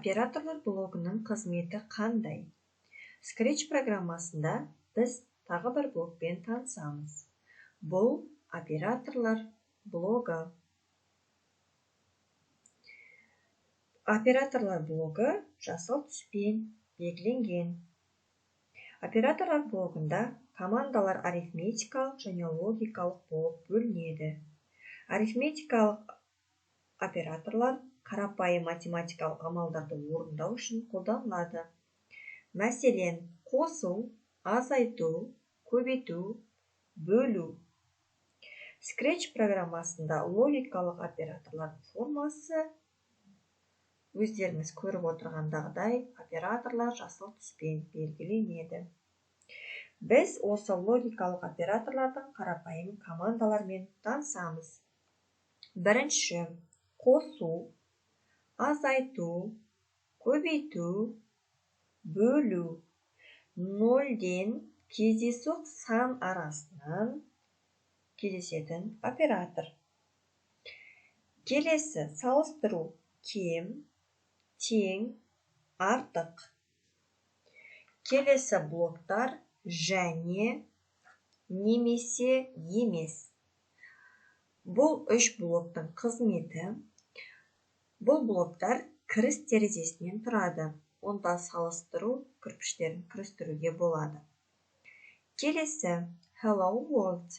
Операторлар блогының қызметі қандай? Scratch программасында біз тағы бір блокпен танысамыз. Бұл операторлар блогы. Операторлар блогы жасыл түспен белгіленген. Операторлар блогында командалар арифметикалық және логикалық болып бөлінеді. Арифметикалық операторлар қарапайым математикалық амалдарды орындау үшін қолданылады. Мәселен, қосу, азайту, көбейту, бөлу. Scratch программасында логикалық операторлар формасы өздеріңіз көріп отырғандағыдай операторлар жасыл түспен белгіленеді. Біз осы логикалық операторлардың қарапайым командалармен танысамыз. Бірінші, қосу, азайту, көбейту, бөлу. Нөлден кездейсоқ сан арасынан кездесетін оператор. Келесі, салыстыру, кем, тең, артық. Келесі блоктар және, немесе, емес. Бұл үш блоктың қызметі. Бұл блоктар кіріс терезесінен тұрады. Онда салыстыру кірпіштерін кірістіруге болады. Келесі, hello world,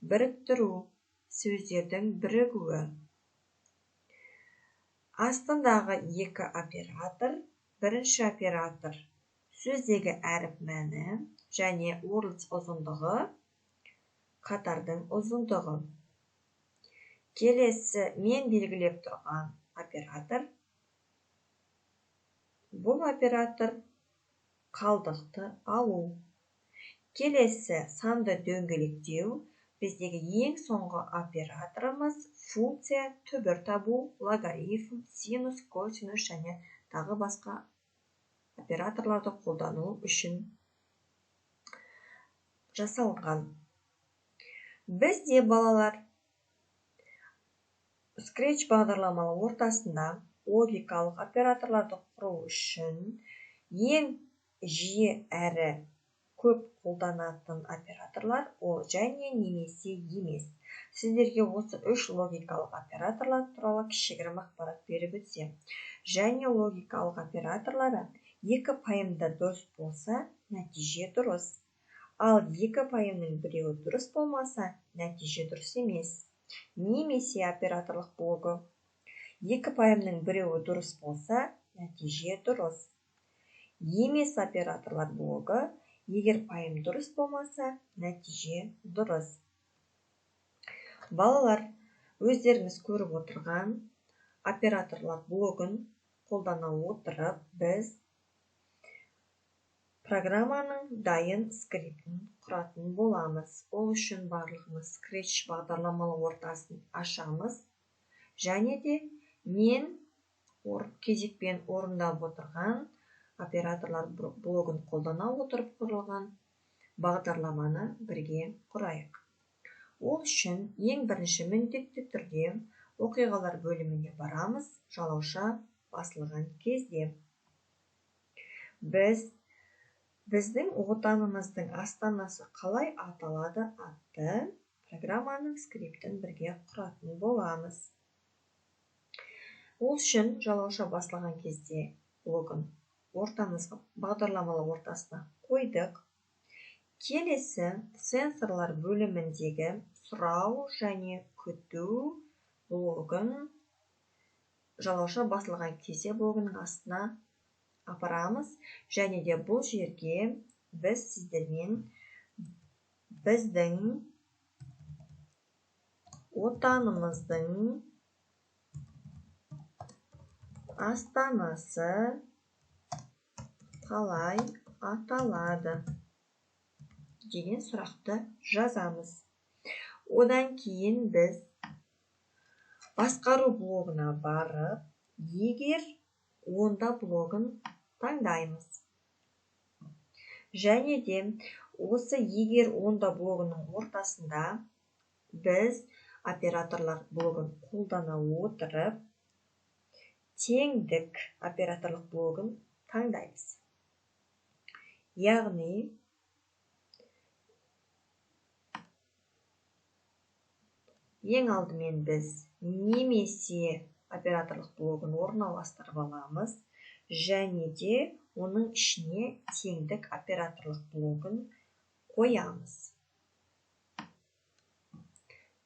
біріктіру, сөздердің бірігуі. Астындағы екі оператор, бірінші оператор сөздегі әріп мәні және words ұзындығы, қатардың ұзындығы. Келесі, мен белгілеп тұрған оператор. Бұл оператор қалдықты алу. Келесі, санды дөңгелектеу. Біздегі ең соңғы операторымыз функция, түбір табу, логарифм, синус, косинус және тағы басқа операторларды қолдану үшін жасалған. Бізде балалар Scratch бағдарламалы ортасында логикалық операторларды құру үшін ең жиі әрі көп қолданатын операторлар ол және, немесе, емес. Сіздерге осы үш логикалық операторлар туралы кішігірім ақпарат беріп өтсем. Және логикалық операторлары екі пайымда дұрыс болса, нәтиже дұрыс. Ал екі пайымның біреуі дұрыс болмаса, нәтиже дұрыс емес. Немесе операторлық блогы. Екі пайымның біреуі дұрыс болса, нәтиже дұрыс. Емес операторлар блогы, егер пайым дұрыс болмаса, нәтиже дұрыс. Балалар, өздеріңіз көріп отырған операторлар блогын қолдана отырып, біз программаның дайын скриптін құратын боламыз. Ол үшін барлығымыз Scratch бағдарламалы ортасын ашамыз. Және де мен кезекпен орындап отырған операторлар блогын қолдана отырып құрылған бағдарламаны бірге құрайық. Ол үшін ең бірінші міндетті түрде оқиғалар бөліміне барамыз, жалауша басылған кезде. Біздің отанымыздың астанасы қалай аталады атты программаның скриптін бірге құратын боламыз. Ол үшін жалауша басылған кезде блогын ортамызға, бағдарламалы ортасына қойдық. Келесі, сенсорлар бөліміндегі сұрау және күту блогын жалауша басылған кезде блогының астына апарамыз. Және де бұл жерге біз сіздермен біздің отанымыздың астанасы қалай аталады деген сұрақты жазамыз. Одан кейін біз басқару блогына барып, егер онда блогын таңдаймыз. Және де осы егер онда блогының ортасында біз операторлар блогын қолдана отырып, теңдік операторлық блогын таңдаймыз. Яғни, ең алдымен біз немесе операторлық блогын орналастырып аламыз, және де оның ішіне теңдік операторлық блогын қоямыз.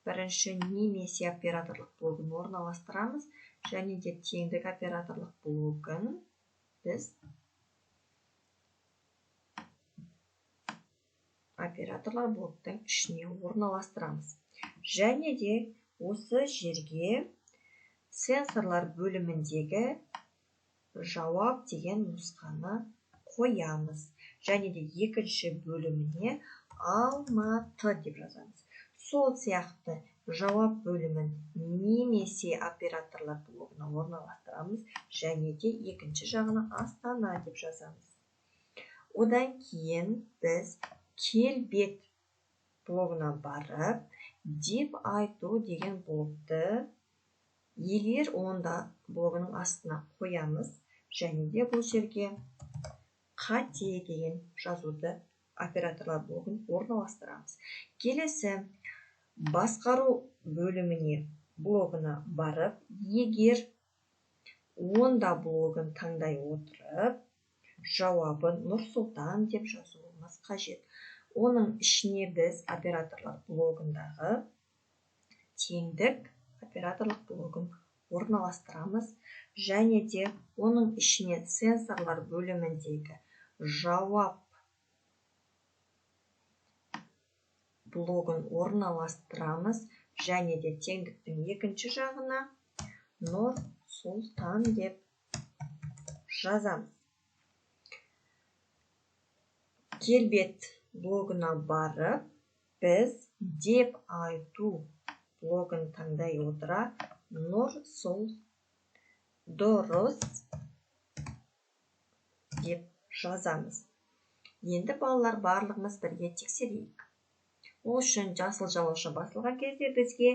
Бірінші немесе операторлық блогын орналастырамыз, және де теңдік операторлық блогын біз операторлар блоктың ішіне орналастырамыз. Және де осы жерге сенсорлар бөліміндегі жауап деген нұсқаны қоямыз. Және де екінші бөліміне Алматы деп жазамыз. Сол сияқты жауап бөлімін немесе операторлар блогына орналастырамыз, және де екінші жағына Астана деп жазамыз. Одан кейін біз келбет блогына барып, деп айту деген блогты егер онда блогының астына қоямыз, және де бұл жерге қате деген жазуды операторлар блогын орналастырамыз. Келесі басқару бөліміне блогына барып, егер онда блогын таңдай отырып, жауабын Нұрсұлтан деп жазуымыз қажет. Оның ішіне біз операторлар блогындағы теңдік операторлық блогын орналастырамыз, және де оның ішіне сенсорлар бөліміндегі жауап блогын орналастырамыз, және де теңдіктің екінші жағына Нұрсұлтан деп жазамыз. Келбет блогына барып, біз деп айту блогын таңдай отыра, дұрыс деп жазамыз. Енді балалар барлығымыз бірге тексерейік. Ол үшін жасыл жалауша басылған кезде бізге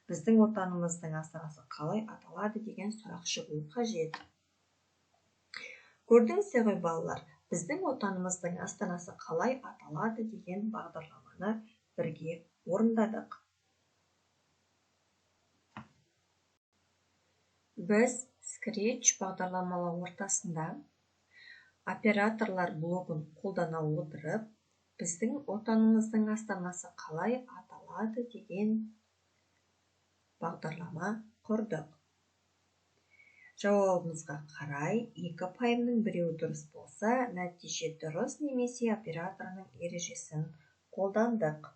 біздің отанымыздың астанасы қалай аталады деген сұрақ шығуы қажет. Көрдіңіздер ғой балалар, біздің отанымыздың астанасы қалай аталады деген бағдарламаны бірге орындадық. Біз Scratch бағдарламалау ортасында операторлар блогын қолдана отырып, біздің отанымыздың астанасы қалай аталады деген бағдарлама құрдық. Жауабымызға қарай, 2 пайымның біреуі дұрыс болса, нәтиже дұрыс немесе операторының ережесін қолдандық.